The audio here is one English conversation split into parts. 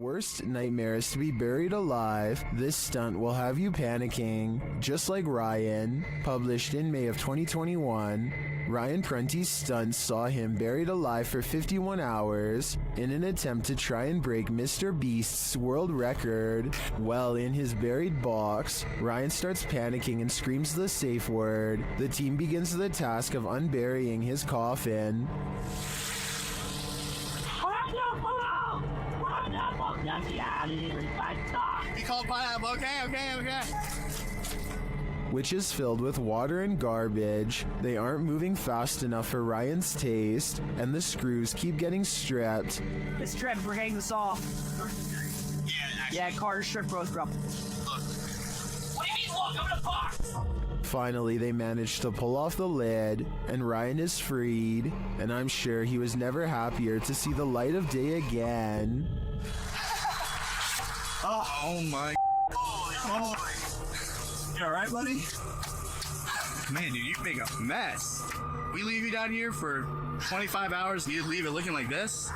Worst nightmare is to be buried alive. This stunt will have you panicking. Just like Ryan, published in May of 2021, Ryan Prunty's stunt saw him buried alive for 51 hours in an attempt to try and break Mr. Beast's world record. Well, in his buried box, Ryan starts panicking and screams the safe word. The team begins the task of unburying his coffin. He called pineapple. Okay. Which is filled with water and garbage. They aren't moving fast enough for Ryan's taste, and the screws keep getting stripped. It's stripped, we're getting this off. Yeah, Carter's stripped both up. Look. What do you mean, look? I'm in a box! Finally, they managed to pull off the lid, and Ryan is freed, and I'm sure he was never happier to see the light of day again. Oh my. You alright, buddy? Man, dude, you make a mess. We leave you down here for 25 hours and you leave it looking like this?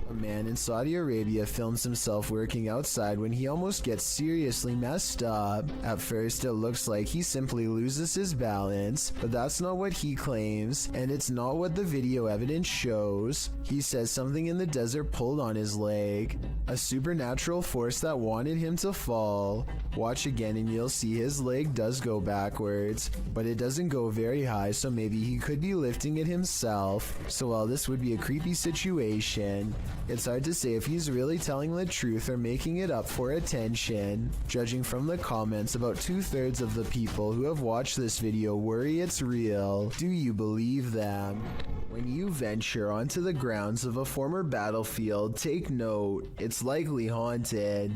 A man in Saudi Arabia films himself working outside when he almost gets seriously messed up. At first, it looks like he simply loses his balance, but that's not what he claims, and it's not what the video evidence shows. He says something in the desert pulled on his leg, a supernatural force that wanted him to fall. Watch again and you'll see his leg does go backwards, but it doesn't go very high, so maybe he could be lifting it himself. So while this would be a creepy situation, it's hard to say if he's really telling the truth or making it up for attention. Judging from the comments, about 2/3 of the people who have watched this video worry it's real. Do you believe them? When you venture onto the grounds of a former battlefield, take note, it's likely haunted.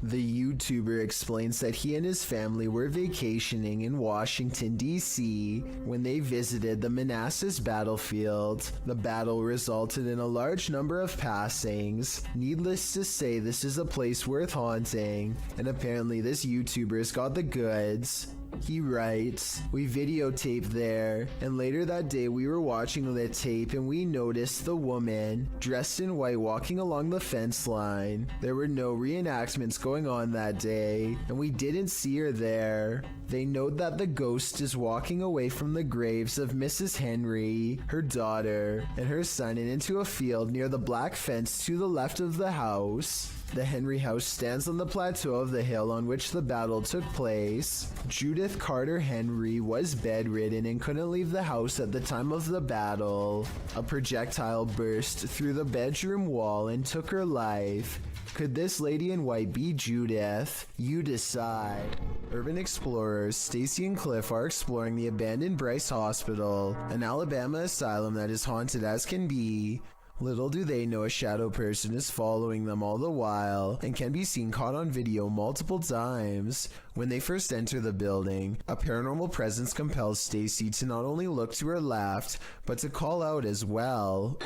The YouTuber explains that he and his family were vacationing in Washington, D.C. when they visited the Manassas battlefield. The battle resulted in a large number of passings. Needless to say, this is a place worth haunting, and apparently this YouTuber's got the goods. He writes, "We videotaped there, and later that day we were watching the tape and we noticed the woman, dressed in white, walking along the fence line. There were no reenactments going on that day, and we didn't see her there. They note that the ghost is walking away from the graves of Mrs. Henry, her daughter, and her son, and into a field near the black fence to the left of the house. The Henry house stands on the plateau of the hill on which the battle took place. Judith Carter Henry was bedridden and couldn't leave the house at the time of the battle. A projectile burst through the bedroom wall and took her life. Could this lady in white be Judith? You decide." Urban explorers Stacy and Cliff are exploring the abandoned Bryce Hospital, an Alabama asylum that is haunted as can be. Little do they know a shadow person is following them all the while and can be seen caught on video multiple times. When they first enter the building, a paranormal presence compels Stacy to not only look to her left, but to call out as well.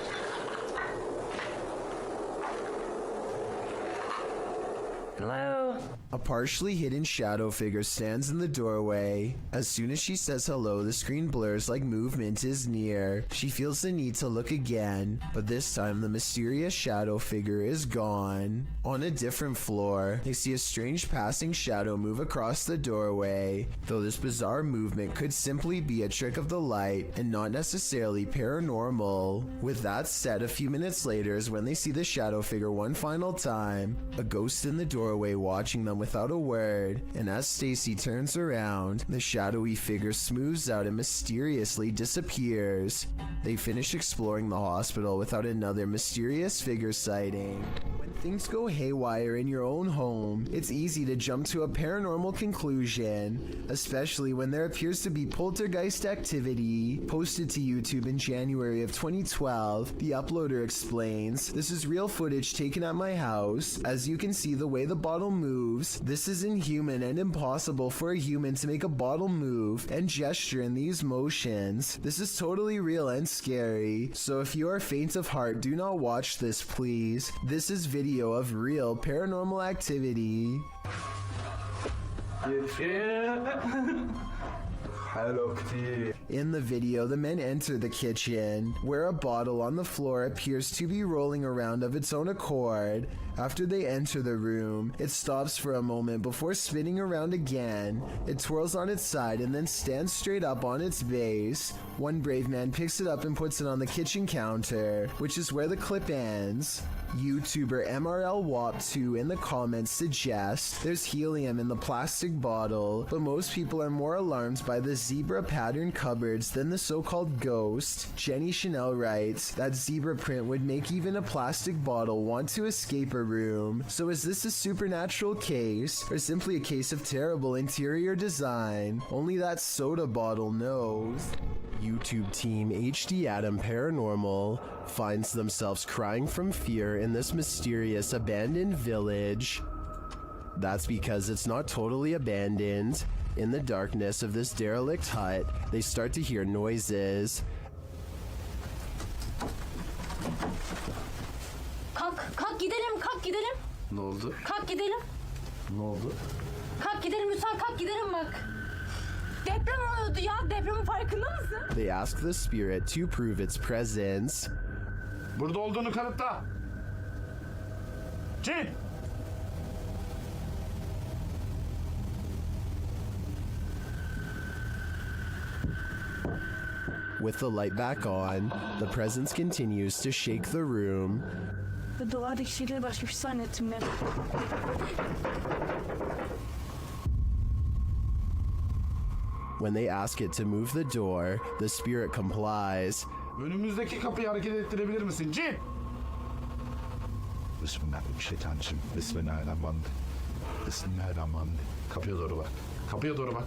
Hello? A partially hidden shadow figure stands in the doorway. As soon as she says hello, the screen blurs like movement is near. She feels the need to look again, but this time the mysterious shadow figure is gone. On a different floor, they see a strange passing shadow move across the doorway, though this bizarre movement could simply be a trick of the light and not necessarily paranormal. With that said, a few minutes later is when they see the shadow figure one final time, a ghost in the doorway watching them without a word, and as Stacy turns around, the shadowy figure smooths out and mysteriously disappears. They finish exploring the hospital without another mysterious figure sighting. When things go haywire in your own home, it's easy to jump to a paranormal conclusion, especially when there appears to be poltergeist activity. Posted to YouTube in January of 2012, the uploader explains, "This is real footage taken at my house. As you can see the way the bottle moves, this is inhuman and impossible for a human to make a bottle move and gesture in these motions. This is totally real and scary. So if you are faint of heart, do not watch this, please. This is video of real paranormal activity." Yeah. In the video, the men enter the kitchen, where a bottle on the floor appears to be rolling around of its own accord. After they enter the room, it stops for a moment before spinning around again. It twirls on its side and then stands straight up on its base. One brave man picks it up and puts it on the kitchen counter, which is where the clip ends. YouTuber MRLWAP2 in the comments suggests there's helium in the plastic bottle, but most people are more alarmed by the zebra pattern cupboards than the so-called ghost. Jenny Chanel writes that zebra print would make even a plastic bottle want to escape a room. So is this a supernatural case, or simply a case of terrible interior design? Only that soda bottle knows. YouTube team HD Adam Paranormal finds themselves crying from fear in this mysterious abandoned village. That's because it's not totally abandoned. In the darkness of this derelict hut, they start to hear noises. Kalk gidelim. Ne oldu? Kalk gidelim. Ne oldu? Kalk gidelim Hüsam, kalk gidelim bak. Deprem oluyordu ya, depremin farkında mısın? They ask the spirit to prove its presence. Burada olduğunu kanıtla. Cin! With the light back on, the presence continues to shake the room. Duvardaki şeyleri başka bir şey zannettim ben. When they ask it to move the door, the spirit complies. Önümüzdeki kapıyı hareket ettirebilir misin? Cin! Bismillahirrahmanirrahim. Bismillahirrahmanirrahim. Bismillahirrahmanirrahim. Kapıya doğru bak. Kapıya doğru bak.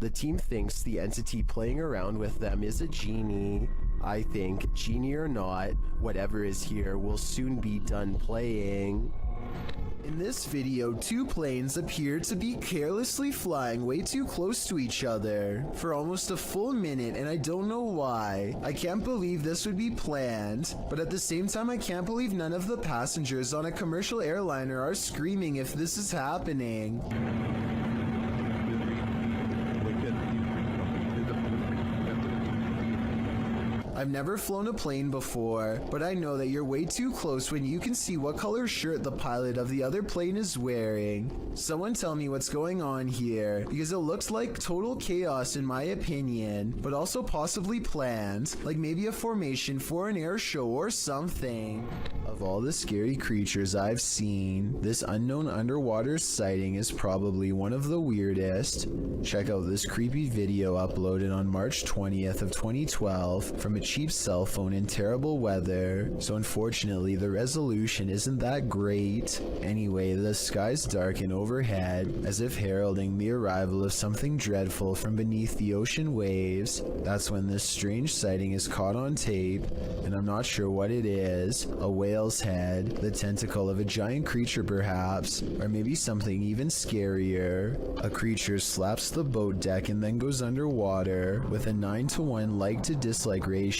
The team thinks the entity playing around with them is a genie. I think, genie or not, whatever is here will soon be done playing. In this video, two planes appear to be carelessly flying way too close to each other for almost a full minute, and I don't know why. I can't believe this would be planned, but at the same time I can't believe none of the passengers on a commercial airliner are screaming if this is happening. I've never flown a plane before, but I know that you're way too close when you can see what color shirt the pilot of the other plane is wearing. Someone tell me what's going on here, because it looks like total chaos in my opinion, but also possibly planned, like maybe a formation for an air show or something. Of all the scary creatures I've seen, this unknown underwater sighting is probably one of the weirdest. Check out this creepy video uploaded on March 20th of 2012 from a cheap cell phone in terrible weather, so unfortunately the resolution isn't that great. Anyway, the skies darken overhead, as if heralding the arrival of something dreadful from beneath the ocean waves. That's when this strange sighting is caught on tape, and I'm not sure what it is. A whale's head, the tentacle of a giant creature perhaps, or maybe something even scarier. A creature slaps the boat deck and then goes underwater, with a 9-to-1 like to dislike ratio.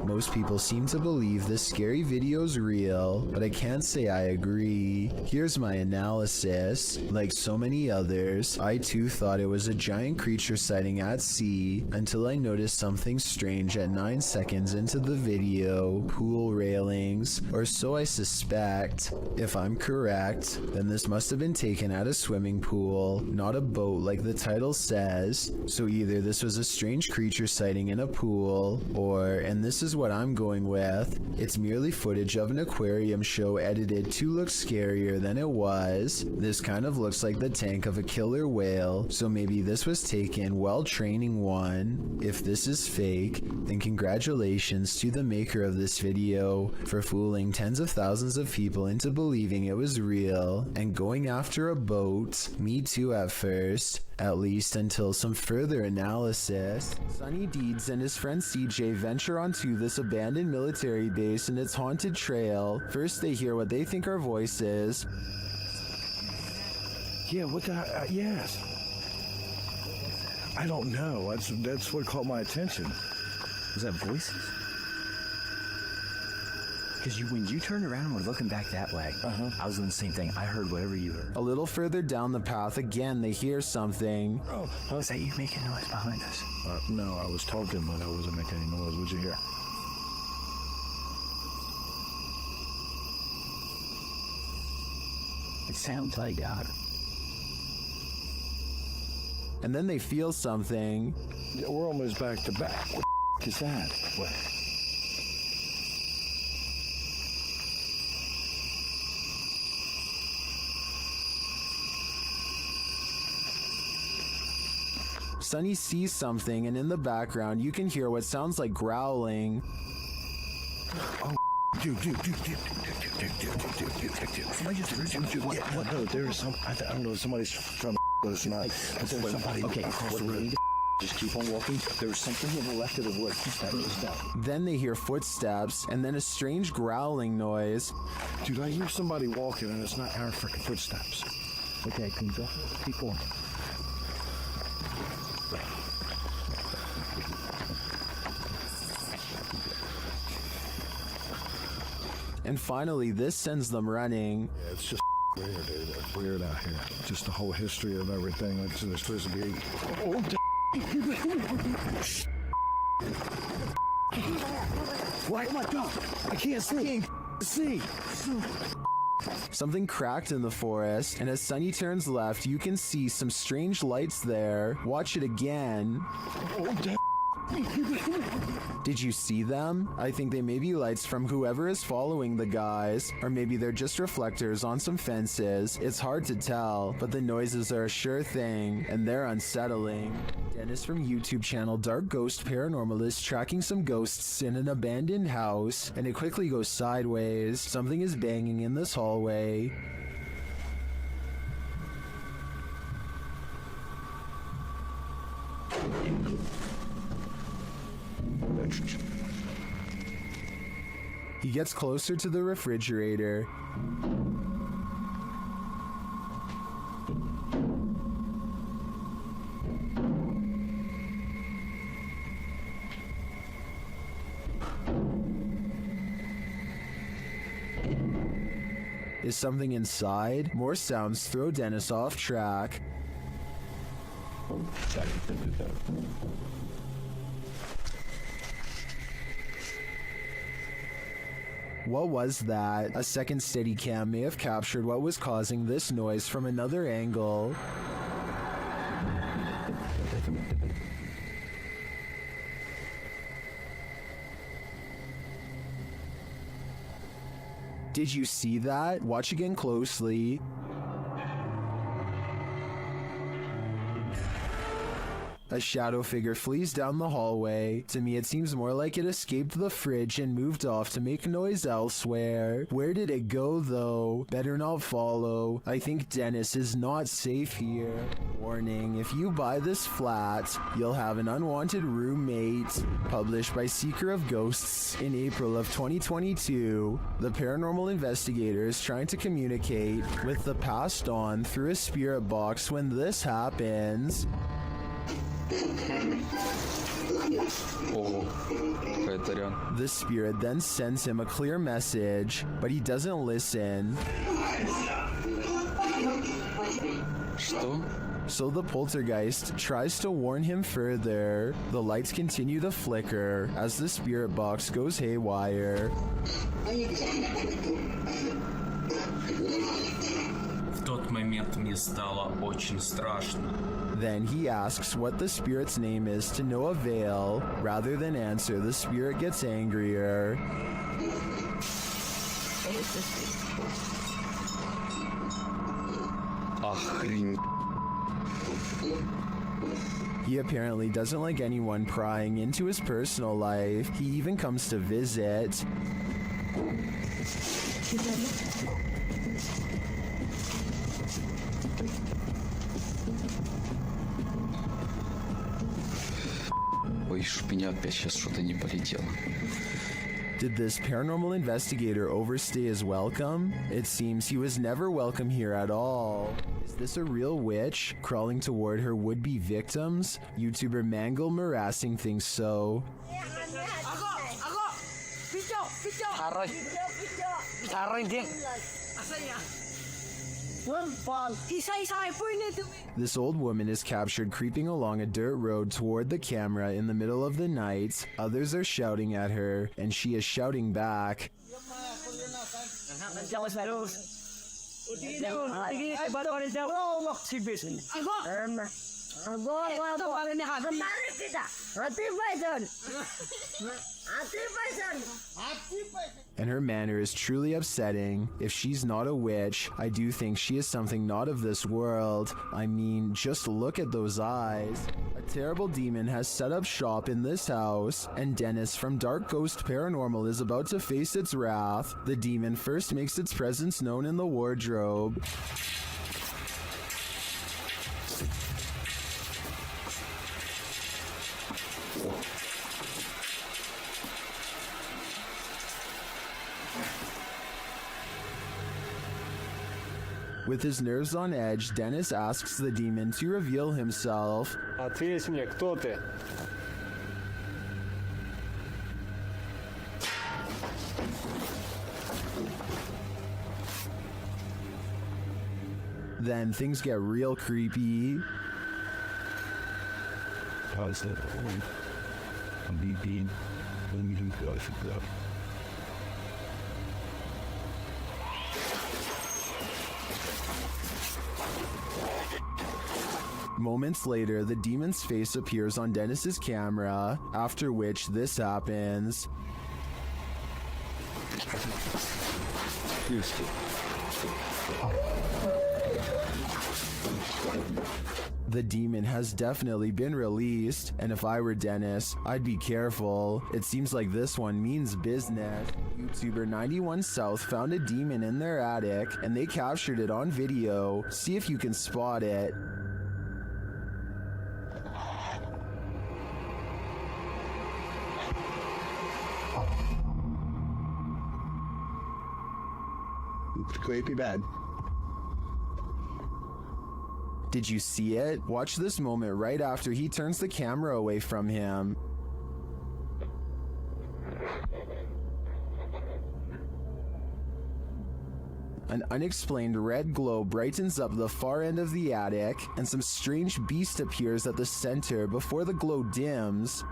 Most people seem to believe this scary video's real, but I can't say I agree. Here's my analysis. Like so many others, I too thought it was a giant creature sighting at sea, until I noticed something strange at 9 seconds into the video. Pool railings, or so I suspect. If I'm correct, then this must have been taken at a swimming pool, not a boat like the title says. So either this was a strange creature sighting in a pool, or, and this is what I'm going with, it's merely footage of an aquarium show edited to look scarier than it was. This kind of looks like the tank of a killer whale, so maybe this was taken while training one. If this is fake, then congratulations to the maker of this video for fooling tens of thousands of people into believing it was real and going after a boat. Me too at first, at least until some further analysis. Sonny Deeds and his friend CJ venture onto this abandoned military base and its haunted trail. First they hear what they think are voices. Yeah, what the yes. I don't know. That's what caught my attention. Was that voices? Because when you turned around and were looking back that way, I was doing the same thing. I heard whatever you heard. A little further down the path, again, they hear something. Oh, is that you making noise behind us? No, I was talking, but I wasn't making any noise. What'd you hear? It sounds like God. And then they feel something. Yeah, we're almost back to back. What the is that? What? Sonny sees something, and in the background, you can hear what sounds like growling. Dude. Somebody just what? No, there's some. I don't know. Somebody's trying to. But it's not. But there's somebody. Okay, across the road. Just keep on walking. There's something in the left of the wood. Stop. Then they hear footsteps, and then a strange growling noise. Dude, I hear somebody walking, and it's not our freaking footsteps. Okay, can you go? Keep going. And finally, this sends them running. Yeah, it's just weird, dude. It's weird out here. Just the whole history of everything. Like there's supposed to be. Why? Oh my God! I can't see. Something cracked in the forest, and as Sonny turns left, you can see some strange lights there. Watch it again. Did you see them? I think they may be lights from whoever is following the guys, or maybe they're just reflectors on some fences. It's hard to tell, but the noises are a sure thing, and they're unsettling. Dennis from YouTube channel Dark Ghost Paranormal is tracking some ghosts in an abandoned house, and it quickly goes sideways. Something is banging in this hallway. He gets closer to the refrigerator. Is something inside? More sounds throw Dennis off track. What was that? A second Steadicam may have captured what was causing this noise from another angle. Did you see that? Watch again closely. A shadow figure flees down the hallway. To me, it seems more like it escaped the fridge and moved off to make noise elsewhere. Where did it go, though? Better not follow. I think Dennis is not safe here. Warning, if you buy this flat, you'll have an unwanted roommate. Published by Seeker of Ghosts in April of 2022, the paranormal investigator is trying to communicate with the passed on through a spirit box when this happens. The spirit then sends him a clear message, but he doesn't listen. So the poltergeist tries to warn him further. The lights continue to flicker as the spirit box goes haywire. В тот момент мне стало очень страшно. Then he asks what the spirit's name is to no avail. Rather than answer, the spirit gets angrier. He apparently doesn't like anyone prying into his personal life. He even comes to visit. Ой, чтоб меня опять сейчас что-то не полетело. Did this paranormal investigator overstay his welcome? It seems he was never welcome here at all. Is this a real witch crawling toward her would-be victims? YouTuber Mangle Marassing thinks so. Aray. Aray, din. This old woman is captured creeping along a dirt road toward the camera in the middle of the night. Others are shouting at her, and she is shouting back. And her manner is truly upsetting. If she's not a witch, I do think she is something not of this world. I mean, just look at those eyes. A terrible demon has set up shop in this house, and Dennis from Dark Ghost Paranormal is about to face its wrath. The demon first makes its presence known in the wardrobe. With his nerves on edge, Dennis asks the demon to reveal himself. Ответь мне, кто ты? Then things get real creepy. Moments later, the demon's face appears on Dennis's camera, after which this happens. The demon has definitely been released, and if I were Dennis, I'd be careful. It seems like this one means business. YouTuber 91 South found a demon in their attic, and they captured it on video. See if you can spot it. It's creepy bad. Did you see it? Watch this moment right after he turns the camera away from him. An unexplained red glow brightens up the far end of the attic, and some strange beast appears at the center before the glow dims.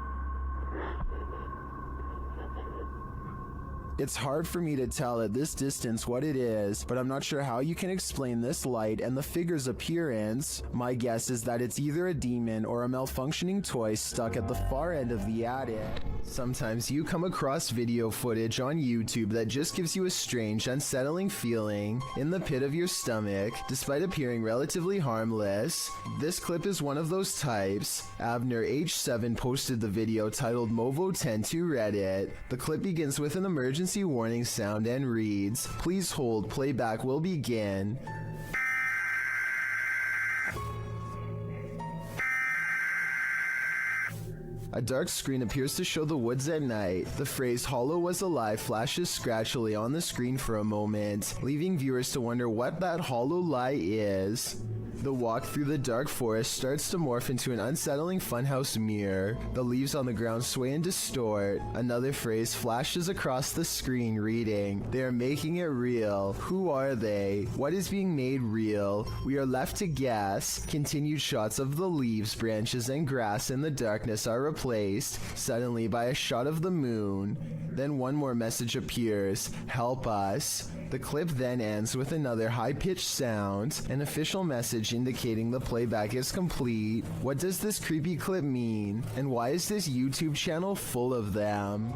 It's hard for me to tell at this distance what it is, but I'm not sure how you can explain this light and the figure's appearance. My guess is that it's either a demon or a malfunctioning toy stuck at the far end of the attic. Sometimes you come across video footage on YouTube that just gives you a strange, unsettling feeling in the pit of your stomach, despite appearing relatively harmless. This clip is one of those types. Avner H7 posted the video titled Movo10 to Reddit. The clip begins with an emergency warning sound and reads, "Please hold, playback will begin." A dark screen appears to show the woods at night. The phrase "Hollow was alive" flashes scratchily on the screen for a moment, leaving viewers to wonder what that hollow lie is. The walk through the dark forest starts to morph into an unsettling funhouse mirror. The leaves on the ground sway and distort. Another phrase flashes across the screen reading, "They are making it real. Who are they? What is being made real? We are left to guess." Continued shots of the leaves, branches, and grass in the darkness are replaced, suddenly by a shot of the moon. Then one more message appears, "Help us." The clip then ends with another high-pitched sound, an official message indicating the playback is complete. What does this creepy clip mean? And why is this YouTube channel full of them?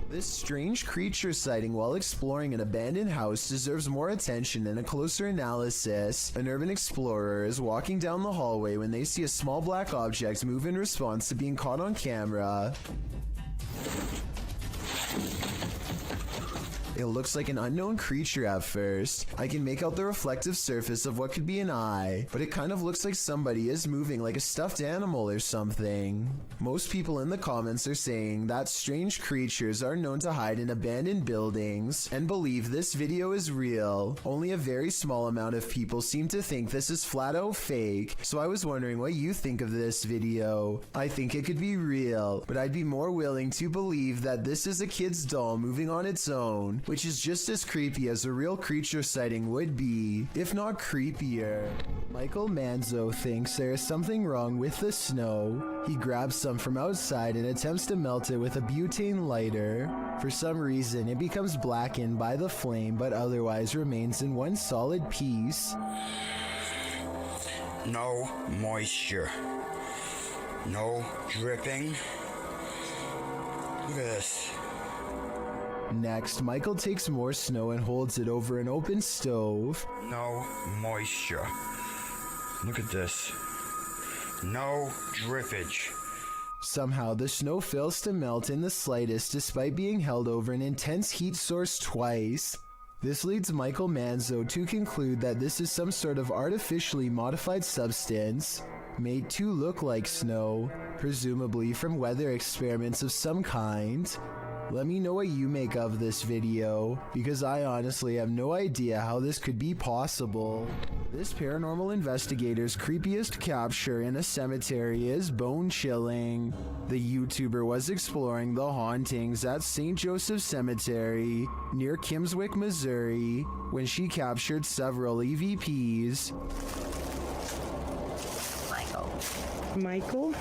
This strange creature sighting while exploring an abandoned house deserves more attention and a closer analysis. An urban explorer is walking down the hallway when they see a small black object move in response to being caught on camera. It looks like an unknown creature at first. I can make out the reflective surface of what could be an eye, but it kind of looks like somebody is moving like a stuffed animal or something. Most people in the comments are saying that strange creatures are known to hide in abandoned buildings and believe this video is real. Only a very small amount of people seem to think this is flat out fake, so I was wondering what you think of this video. I think it could be real, but I'd be more willing to believe that this is a kid's doll moving on its own, which is just as creepy as a real creature sighting would be, if not creepier. Michael Manzo thinks there is something wrong with the snow. He grabs some from outside and attempts to melt it with a butane lighter. For some reason, it becomes blackened by the flame, but otherwise remains in one solid piece. No moisture. No dripping. Look at this. Next, Michael takes more snow and holds it over an open stove. No moisture. Look at this. No drippage. Somehow, the snow fails to melt in the slightest despite being held over an intense heat source twice. This leads Michael Manzo to conclude that this is some sort of artificially modified substance made to look like snow, presumably from weather experiments of some kind. Let me know what you make of this video, because I honestly have no idea how this could be possible. This paranormal investigator's creepiest capture in a cemetery is bone-chilling. The YouTuber was exploring the hauntings at St. Joseph Cemetery near Kimswick, Missouri, when she captured several EVPs. Michael?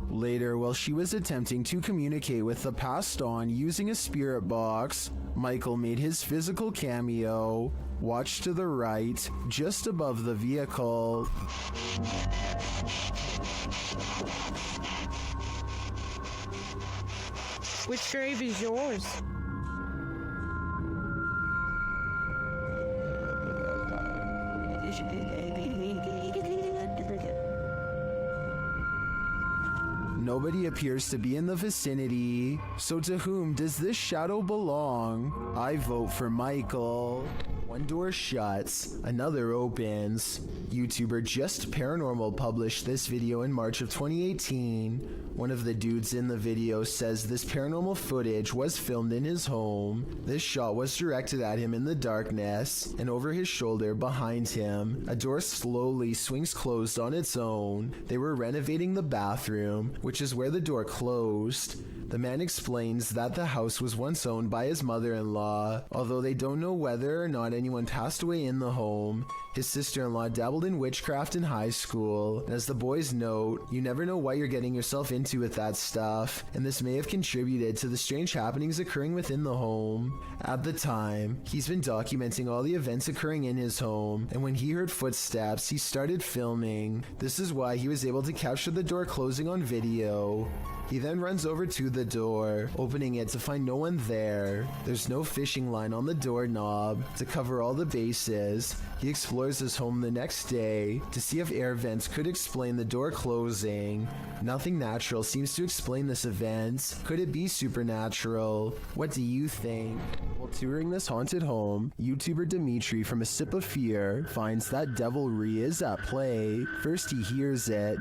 Later, while she was attempting to communicate with the passed on using a spirit box, Michael made his physical cameo. Watch to the right, just above the vehicle. Which grave is yours? Nobody appears to be in the vicinity, so to whom does this shadow belong? I vote for Michael. One door shuts, another opens. YouTuber Just Paranormal published this video in March of 2018. One of the dudes in the video says this paranormal footage was filmed in his home. This shot was directed at him in the darkness, and over his shoulder behind him, a door slowly swings closed on its own. They were renovating the bathroom, which is where the door closed. The man explains that the house was once owned by his mother-in-law, although they don't know whether or not anyone passed away in the home. His sister-in-law dabbled in witchcraft in high school, and as the boys note, you never know what you're getting yourself into with that stuff, and this may have contributed to the strange happenings occurring within the home. At the time, he's been documenting all the events occurring in his home, and when he heard footsteps, he started filming. This is why he was able to capture the door closing on video. He then runs over to the door, opening it to find no one there. There's no fishing line on the doorknob to cover all the bases. He explores his home the next day to see if air vents could explain the door closing. Nothing natural seems to explain this event. Could it be supernatural? What do you think? While touring this haunted home, YouTuber Dimitri from A Sip of Fear finds that devilry is at play. First he hears it.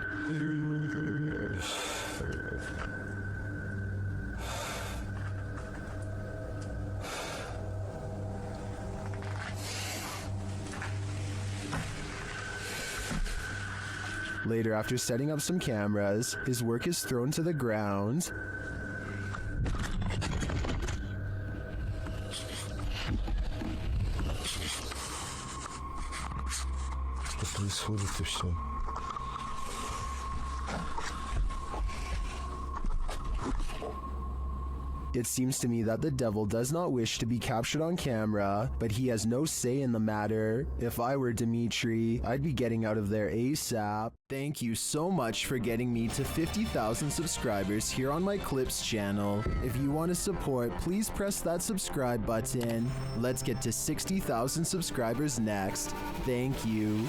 Later, after setting up some cameras, his work is thrown to the ground. Что происходит и все? It seems to me that the devil does not wish to be captured on camera, but he has no say in the matter. If I were Dimitri, I'd be getting out of there ASAP. Thank you so much for getting me to 50,000 subscribers here on my Clips channel. If you want to support, please press that subscribe button. Let's get to 60,000 subscribers next. Thank you.